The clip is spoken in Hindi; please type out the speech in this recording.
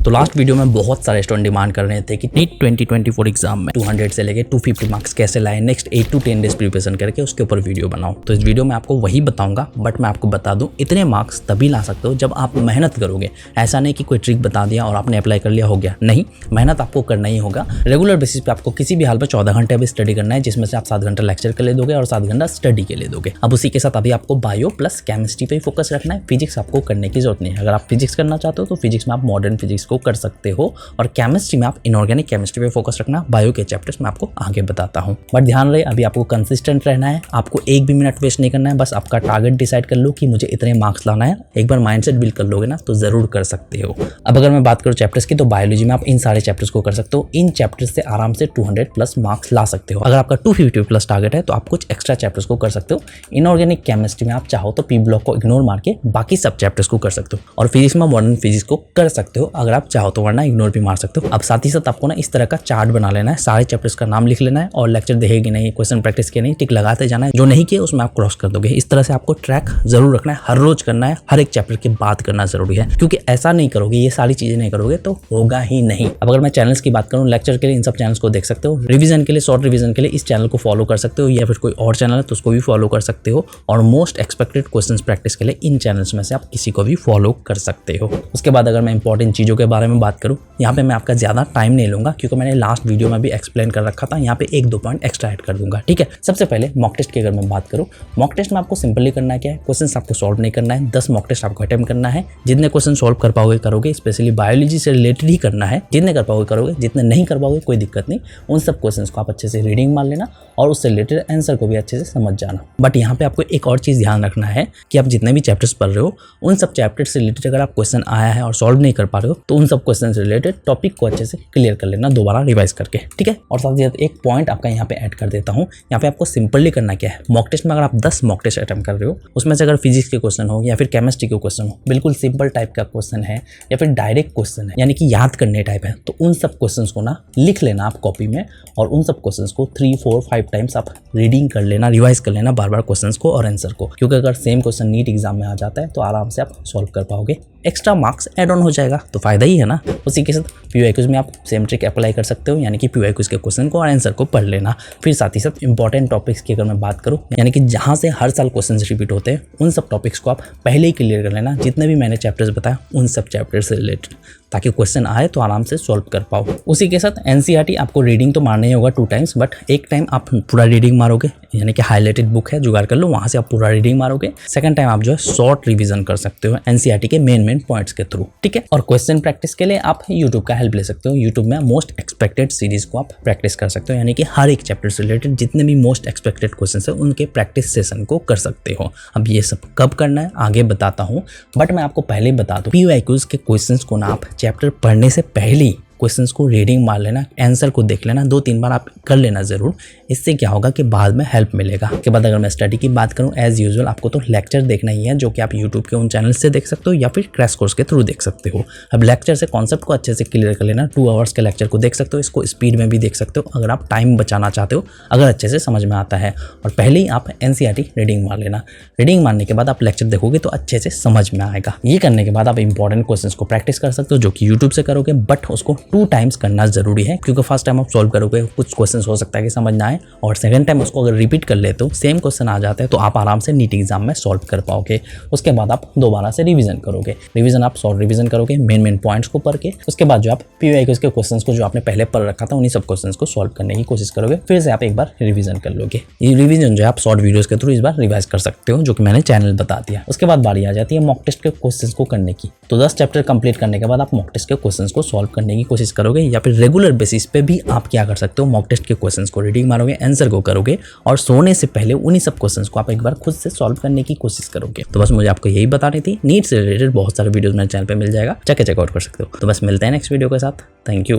तो लास्ट वीडियो में बहुत सारे स्टूडेंट डिमांड कर रहे थे कि नीट 2024 एग्जाम में 200 से लेके 250 मार्क्स कैसे लाए, नेक्स्ट 8 to 10 डेज प्रिपरेशन करके उसके ऊपर वीडियो बनाओ। तो इस वीडियो में आपको वही बताऊंगा, बट मैं आपको बता दूं इतने मार्क्स तभी ला सकते हो जब आप मेहनत करोगे। ऐसा नहीं कि कोई ट्रिक बता दिया और आपने अप्लाई कर लिया हो गया, नहीं, मेहनत आपको करना ही होगा। रेगुलर बेसिस पे आपको किसी भी हाल में 14 घंटे अभी स्टडी करना है, जिसमें से आप 7 घंटा लेक्चर के लिए दोगे और 7 घंटा स्टडी के लिए दोगे। अब उसी के साथ अभी आपको बायो प्लस केमिस्ट्री पे फोकस रखना है, फिजिक्स आपको करने की जरूरत नहीं है। अगर आप फिजिक्स करना चाहते हो तो फिजिक्स में आप मॉडर्न फिजिक्स को कर सकते हो और केमिस्ट्री में आप इनऑर्गेनिक केमिस्ट्री पे फोकस रखना। बायो के चैप्टर्स में आपको आगे बताता हूँ, बट ध्यान रहे अभी आपको कंसिस्टेंट रहना है, आपको एक भी मिनट वेस्ट नहीं करना है। बस आपका टारगेट डिसाइड कर लो कि मुझे इतने मार्क्स लाना है। एक बार माइंडसेट बिल्ड कर लोगे ना तो जरूर कर सकते हो। अब अगर मैं बात करूँ चैप्टर्स की, तो बायोलॉजी में आप इन सारे चैप्टर्स को कर सकते हो। इन चैप्टर्स से आराम से 200 प्लस मार्क्स ला सकते हो। अगर आपका 250 प्लस टारगेट है तो आप कुछ एक्स्ट्रा चैप्टर्स को कर सकते हो। इनऑर्गेनिक केमिस्ट्री में आप चाहो तो पी ब्लॉक को इग्नोर मार के बाकी सब चैप्टर्स को कर सकते हो, और फिजिक्स में मॉडर्न फिजिक्स को कर सकते हो अगर आप चाहो तो, वरना इग्नोर भी मार सकते हो। अब साथ ही साथ आपको ना इस तरह का चार्ट बना लेना है, सारे चैप्टर्स का नाम लिख लेना है और लेक्चर देखेगी नहीं, क्वेश्चन प्रैक्टिस के नहीं, टिक लगाते जाना है। जो नहीं किया उसमें आप क्रॉस कर दोगे। इस तरह से आपको ट्रैक जरूर रखना है, हर रोज करना है, हर एक चैप्टर की बात करना जरूरी है, क्योंकि ऐसा नहीं करोगे, ये सारी चीजें नहीं करोगे तो होगा ही नहीं। अब अगर मैं चैनल्स की बात करूँ, लेक्चर के लिए इन सब चैनल्स को देख सकते हो, रिवीजन के लिए, शॉर्ट रिवीजन के लिए इस चैनल को फॉलो कर सकते हो, या फिर कोई और चैनल है तो उसको भी फॉलो कर सकते हो, और मोस्ट एक्सपेक्टेड क्वेश्चंस प्रैक्टिस के लिए इन चैनल्स में से आप किसी को भी फॉलो कर सकते हो। उसके बाद अगर मैं इंपॉर्टेंट चीजों के बारे में बात करूँ, यहाँ पे मैं आपका ज्यादा टाइम नहीं लूंगा, क्योंकि मैंने लास्ट वीडियो में भी एक्सप्लेन कर रखा था। यहाँ पे 1-2 पॉइंट एक्स्ट्रा ऐड कर दूंगा, ठीक है। सबसे पहले मॉक टेस्ट की अगर मैं बात करूँ, मॉक टेस्ट में आपको सिंपली करना क्या है, क्वेश्चन आपको सॉल्व नहीं करना है। 10 मॉक टेस्ट आपको अटेम्प्ट करना है। जितने क्वेश्चन सॉल्व कर पाओगे करोगे, स्पेशली बायोलॉजी से रिलेटेड ही करना है। जितने कर पाओगे करोगे, जितने नहीं कर पाओगे कोई दिक्कत नहीं। उन सब क्वेश्चंस को आप अच्छे से रीडिंग मार लेना और उससे रिलेटेड आंसर को भी अच्छे से समझ जाना। बट यहाँ पे आपको एक और चीज़ ध्यान रखना है कि आप जितने भी चैप्टर्स पढ़ रहे हो, उन सब चैप्टर से रिलेटेड अगर आप क्वेश्चन आया है और सॉल्व नहीं कर पा रहे हो तो उन सब क्वेश्चन से रिलेटेड टॉपिक को अच्छे से क्लियर कर लेना, दोबारा रिवाइज करके, ठीक है। और साथ ही साथ एक पॉइंट आपका यहाँ पे ऐड कर देता हूँ। यहाँ पे आपको सिंपली करना क्या है, मॉक टेस्ट में अगर आप 10 मॉक टेस्ट अटेम्प्ट कर रहे हो, उसमें से अगर फिजिक्स के क्वेश्चन हो या फिर केमिस्ट्री के क्वेश्चन हो, बिल्कुल सिंपल टाइप का क्वेश्चन है या फिर डायरेक्ट क्वेश्चन है, यानी कि याद करने टाइप है, तो उन सब क्वेश्चंस को ना लिख लेना आप कॉपी में, और उन सब क्वेश्चंस को 3, 4, 5 टाइम्स आप रीडिंग कर लेना, रिवाइज कर लेना बार बार क्वेश्चंस को और आंसर को, क्योंकि अगर सेम क्वेश्चन नीट एग्जाम में आ जाता है तो आराम से आप सॉल्व कर पाओगे। एक्स्ट्रा मार्क्स ऐड ऑन हो जाएगा तो फायदा ही है ना। उसी के साथ पीवाईक्यूज में आप सेम ट्रिक अप्लाई कर सकते हो, यानी कि पीवाईक्यूज के क्वेश्चन को और आंसर को पढ़ लेना। फिर साथ ही साथ इंपॉर्टेंट टॉपिक्स की अगर मैं बात करूँ, यानी कि जहाँ से हर साल क्वेश्चन रिपीट होते हैं, उन सब टॉपिक्स को आप पहले ही क्लियर कर लेना। जितने भी मैंने चैप्टर्स बताया उन सब चैप्टर से रिलेटेड, ताकि क्वेश्चन आए तो आराम से सॉल्व कर पाओ। उसी के साथ एनसीईआरटी आपको रीडिंग तो मारना ही होगा 2 टाइम्स, बट एक टाइम आप पूरा रीडिंग मारोगे, यानी कि हाईलाइटेड बुक है, जुगाड़ कर लो, वहाँ से आप पूरा रीडिंग मारोगे। सेकंड टाइम आप जो है शॉर्ट रिवीजन कर सकते हो एनसीईआरटी के मेन पॉइंट्स के थ्रू, ठीक है। और क्वेश्चन प्रैक्टिस के लिए आप यूट्यूब का हेल्प ले सकते हो। यूट्यूब में मोस्ट एक्सपेक्टेड सीरीज को आप प्रैक्टिस कर सकते हो, यानी कि हर एक चैप्टर से रिलेटेड जितने भी मोस्ट एक्सपेक्टेड क्वेश्चन है उनके प्रैक्टिस सेशन को कर सकते हो। अब ये सब कब करना है आगे बताता हूँ, बट मैं आपको पहले ही बता दूं, पीवाईक्यूज के क्वेश्चंस को ना आप चैप्टर पढ़ने से पहले ही क्वेश्चंस को रीडिंग मार लेना, आंसर को देख लेना, 2-3 बार आप कर लेना जरूर। इससे क्या होगा कि बाद में हेल्प मिलेगा। उसके बाद अगर मैं स्टडी की बात करूं, एज यूजुअल आपको तो लेक्चर देखना ही है, जो कि आप यूट्यूब के उन चैनल से देख सकते हो या फिर क्रैश कोर्स के थ्रू देख सकते हो। अब लेक्चर से कॉन्सेप्ट को अच्छे से क्लियर कर लेना। 2 आवर्स के लेक्चर को देख सकते हो, इसको स्पीड में भी देख सकते हो अगर आप टाइम बचाना चाहते हो, अगर अच्छे से समझ में आता है। और पहले ही आप एनसीईआरटी रीडिंग मार लेना। रीडिंग मारने के बाद आप लेक्चर देखोगे तो अच्छे से समझ में आएगा। ये करने के बाद आप इंपॉर्टेंट क्वेश्चंस को प्रैक्टिस कर सकते हो, जो कि यूट्यूब से करोगे, बट उसको 2 टाइम्स करना जरूरी है, क्योंकि फर्स्ट टाइम आप सॉल्व करोगे कुछ क्वेश्चंस हो सकता है कि समझ ना आए, और सेकंड टाइम उसको अगर रिपीट कर लेते हो, सेम क्वेश्चन आ जाते हैं, तो आप आराम से नीट एग्जाम में सॉल्व कर पाओगे। उसके बाद आप दोबारा से रिवीजन करोगे। रिवीजन आप शॉर्ट रिवीजन करोगे मेन पॉइंट्स को पढ़ के। उसके बाद जो आप पीवाईक्यूज के क्वेश्चंस को जो आपने पहले पढ़ रखा था, उन्हीं सब क्वेश्चंस को सॉल्व करने की कोशिश करोगे। फिर से आप एक बार रिवीजन कर लोगे। ये रिवीजन जो है आप शॉर्ट वीडियोस के थ्रू इस बार रिवाइज कर सकते हो, जो कि मैंने चैनल बता दिया। उसके बाद बारी आ जाती है मॉक टेस्ट के क्वेश्चंस को करने की। तो 10 चैप्टर कंप्लीट करने के बाद आप मॉक टेस्ट के क्वेश्चंस को सॉल्व करने की कोशिश करोगे, या फिर रेगुलर बेसिस पे भी आप क्या कर सकते हो, मॉक टेस्ट के क्वेश्चंस को रीडिंग मारोगे, आंसर को करोगे, और सोने से पहले उन्हीं सब क्वेश्चंस को आप एक बार खुद से सॉल्व करने की कोशिश करोगे। तो बस मुझे आपको यही बतानी थी। नीट से रिलेटेड बहुत सारे वीडियोस मेरे चैनल पे मिल जाएगा, चेकआउट कर सकते हो। तो बस मिलते हैं नेक्स्ट वीडियो के साथ। Thank you.